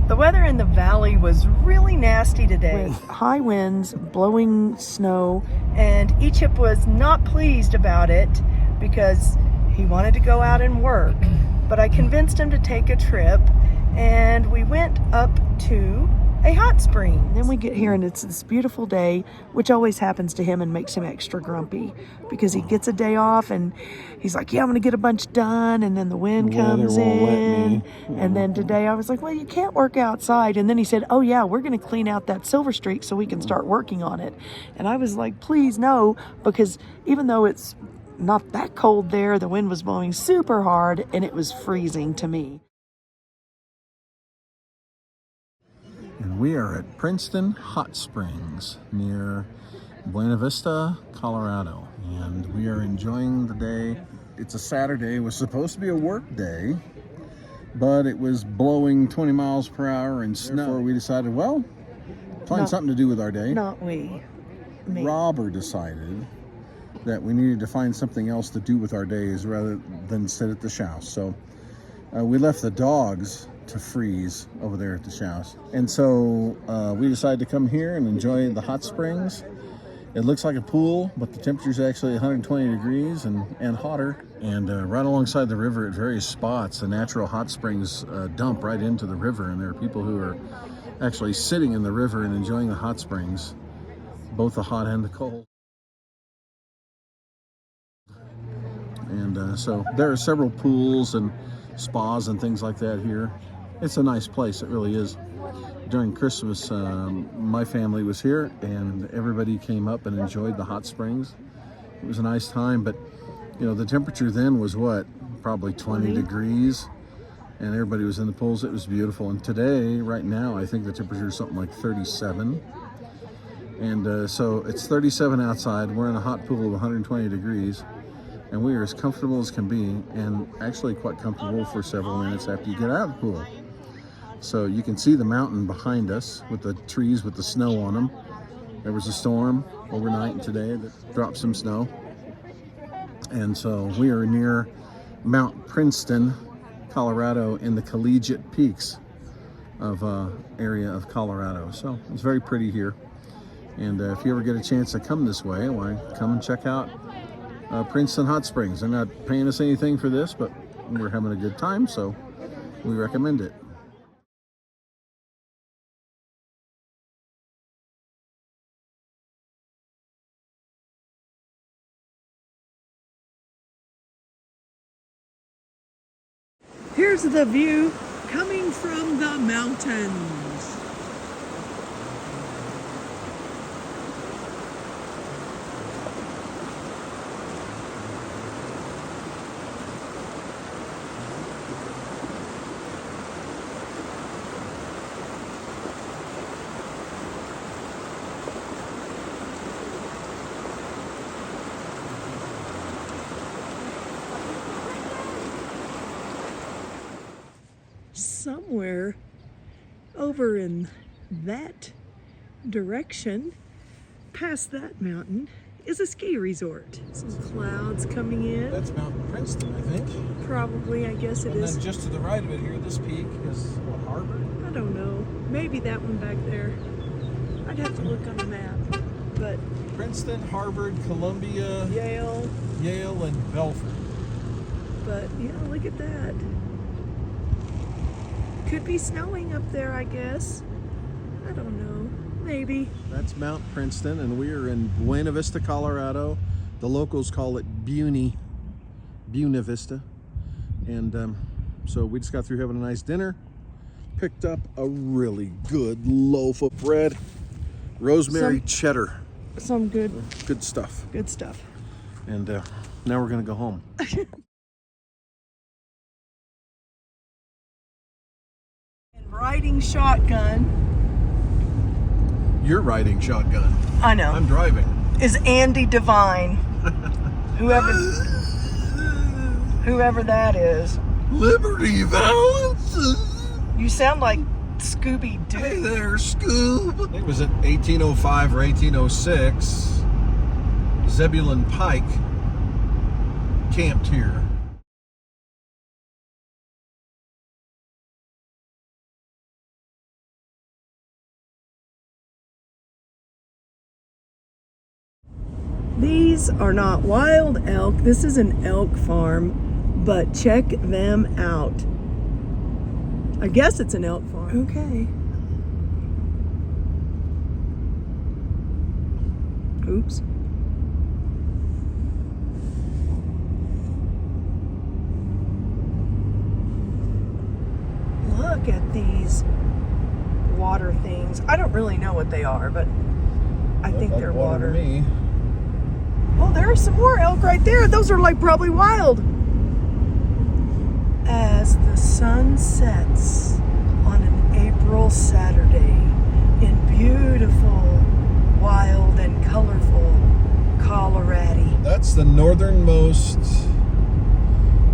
The weather in the valley was really nasty today, with high winds, blowing snow, and Egypt was not pleased about it because he wanted to go out and work. But I convinced him to take a trip, and we went up to a hot spring. Then we get here and it's this beautiful day, which always happens to him and makes him extra grumpy because he gets a day off and he's like, yeah, I'm gonna get a bunch done, and then the wind comes in. And then today I was like, well, you can't work outside. And then he said, oh yeah, we're gonna clean out that silver streak so we can start working on it. And I was like, please no, because even though it's not that cold there, the wind was blowing super hard and it was freezing to me. And we are at Princeton Hot Springs near Buena Vista, Colorado. And we are enjoying the day. It's a Saturday. It was supposed to be a work day, but it was blowing 20 miles per hour and snow. Therefore, we decided, well, find something to do with our day. Not we. Me. Robert decided that we needed to find something else to do with our days rather than sit at the house. So we left the dogs to freeze over there at the house. And so we decided to come here and enjoy the hot springs. It looks like a pool, but the temperature is actually 120 degrees and hotter. And right alongside the river at various spots, the natural hot springs dump right into the river. And there are people who are actually sitting in the river and enjoying the hot springs, both the hot and the cold. And so there are several pools and spas and things like that here. It's a nice place, it really is. During Christmas, my family was here and everybody came up and enjoyed the hot springs. It was a nice time, but you know, the temperature then was what? Probably 20 degrees, and everybody was in the pools. It was beautiful. And today, right now, I think the temperature is something like 37. And so it's 37 outside. We're in a hot pool of 120 degrees. And we are as comfortable as can be, and actually quite comfortable for several minutes after you get out of the pool. So you can see the mountain behind us with the trees with the snow on them. There was a storm overnight today that dropped some snow. And so we are near Mount Princeton, Colorado, in the Collegiate Peaks of area of Colorado. So it's very pretty here. And if you ever get a chance to come this way, why, come and check out Princeton Hot Springs. They're not paying us anything for this, but we're having a good time, so we recommend it. Here's the view coming from the mountains. Somewhere over in that direction, past that mountain, is a ski resort. Some clouds coming in. That's Mount Princeton, I think. Probably, I guess it is. And then just to the right of it here, this peak is what, Harvard? I don't know. Maybe that one back there. I'd have to look on the map. But Princeton, Harvard, Columbia, Yale, and Belfort. But yeah, look at that. Could be snowing up there, I guess. I don't know. Maybe. That's Mount Princeton, and we are in Buena Vista, Colorado. The locals call it Buena Vista. And so we just got through having a nice dinner. Picked up a really good loaf of bread. Rosemary cheddar. Some good stuff. Good stuff. And now we're gonna go home. Riding shotgun. You're riding shotgun. I know. I'm driving. Is Andy Devine. Whoever that is. Liberty Valance. You sound like Scooby-Doo. Hey there, Scoob. It was at 1805 or 1806. Zebulon Pike camped here. these are not wild elk. This is an elk farm, but check them out. I guess it's an elk farm. Okay. Oops. Look at these water things. I don't really know what they are, but I think they're water. To me. Oh, there are some more elk right there. Those are like probably wild. As the sun sets on an April Saturday in beautiful, wild and colorful Colorado. That's the northernmost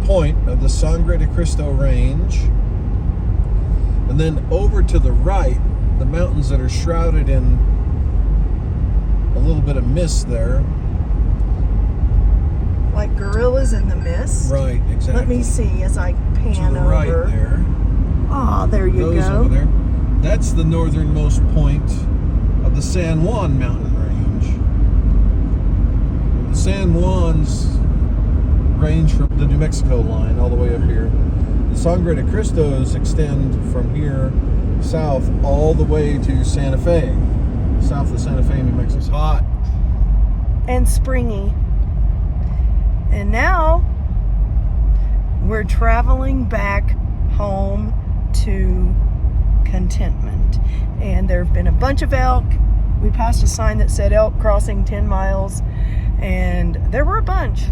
point of the Sangre de Cristo Range. And then over to the right, the mountains that are shrouded in a little bit of mist there. Like gorillas in the mist. Right, exactly. Let me see as I pan to the over. right there. Ah, there you Those go. over there. That's the northernmost point of the San Juan mountain range. The San Juans range from the New Mexico line all the way up here. The Sangre de Cristos extend from here south all the way to Santa Fe. South of Santa Fe, New Mexico. It's hot. And springy. And now we're traveling back home to Contentment. And there have been a bunch of elk. We passed a sign that said elk crossing 10 miles. And there were a bunch.